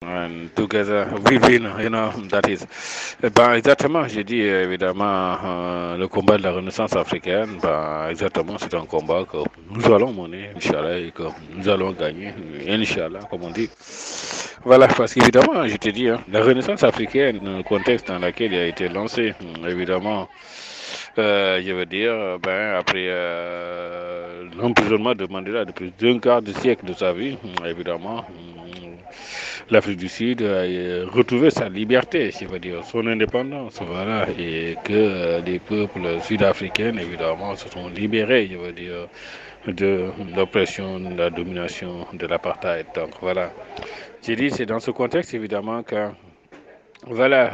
and together we win, that is. Ben, exactement, j'ai dit évidemment le combat de la Renaissance africaine, ben, exactement, c'est un combat que nous allons mener, Inch'Allah, et que nous allons gagner, Inch'Allah, comme on dit. Voilà, parce qu'évidemment, je te dis, hein, la Renaissance africaine, le contexte dans lequel il a été lancé, évidemment, je veux dire, ben, après l'emprisonnement de Mandela depuis d'un quart de siècle de sa vie, évidemment, l'Afrique du Sud a retrouvé sa liberté, je veux dire, son indépendance, voilà, et que les peuples sud-africains, évidemment, se sont libérés, je veux dire, de l'oppression, de la domination, de l'apartheid. Donc voilà. J'ai dit, c'est dans ce contexte, évidemment, que voilà,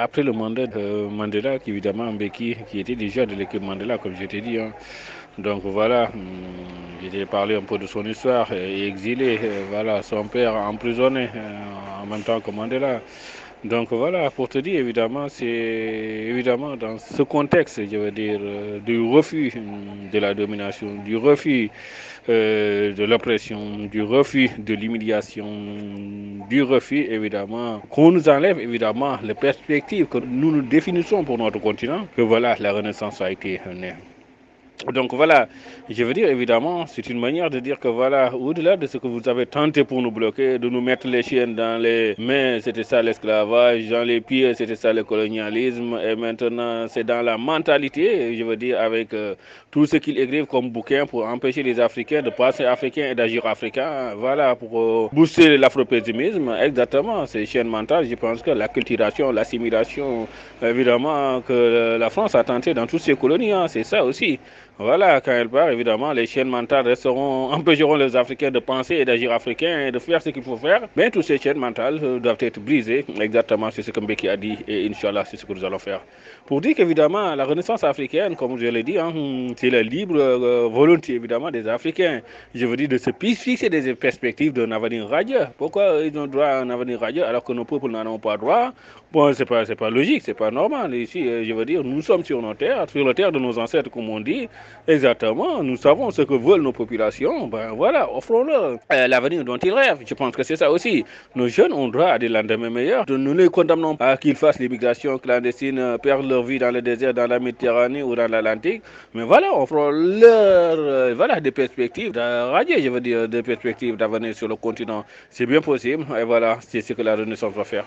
après le mandat de Mandela, évidemment, Mbeki, qui était déjà de l'équipe Mandela, comme je t'ai dit, hein. Donc voilà, j'ai parlé un peu de son histoire, exilé, voilà, son père emprisonné en même temps que Mandela. Donc voilà, pour te dire, évidemment, c'est évidemment dans ce contexte, je veux dire, du refus de la domination, du refus de l'oppression, du refus de l'humiliation, du refus, évidemment, qu'on nous enlève, évidemment, les perspectives que nous nous définissons pour notre continent, que voilà, la Renaissance a été née. Donc voilà, je veux dire évidemment, c'est une manière de dire que voilà, au-delà de ce que vous avez tenté pour nous bloquer, de nous mettre les chiennes dans les mains, c'était ça l'esclavage, dans les pieds, c'était ça le colonialisme, et maintenant c'est dans la mentalité, je veux dire, avec tout ce qu'ils écrivent comme bouquin pour empêcher les Africains de passer africains et d'agir africains, voilà, pour booster l'afropessimisme, exactement, ces chaînes mentales, je pense que la culturation, l'assimilation, évidemment, que la France a tenté dans toutes ses colonies, hein, c'est ça aussi. Voilà, quand elle part, évidemment, les chaînes mentales empêcheront les Africains de penser et d'agir africains et de faire ce qu'il faut faire. Mais toutes ces chaînes mentales doivent être brisées. Exactement, c'est ce que Mbeki a dit et Inch'Allah, c'est ce que nous allons faire. Pour dire qu'évidemment, la Renaissance africaine, comme je l'ai dit, hein, c'est la libre volonté, évidemment, des Africains. Je veux dire, de se fixer des perspectives d'un avenir radieux. Pourquoi ils ont droit à un avenir radieux alors que nos peuples n'en ont pas droit? Bon, c'est pas logique, c'est pas normal. Ici, je veux dire, nous sommes sur nos terres, sur la terre de nos ancêtres, comme on dit. Exactement, nous savons ce que veulent nos populations. Ben voilà, offrons-leur l'avenir dont ils rêvent. Je pense que c'est ça aussi. Nos jeunes ont droit à des lendemains meilleurs. Nous ne les condamnons pas à qu'ils fassent l'immigration clandestine, perdent leur vie dans le désert, dans la Méditerranée ou dans l'Atlantique. Mais voilà, offrons-leur voilà, des perspectives radieuses, je veux dire, des perspectives d'avenir sur le continent. C'est bien possible. Et voilà, c'est ce que la Renaissance va faire.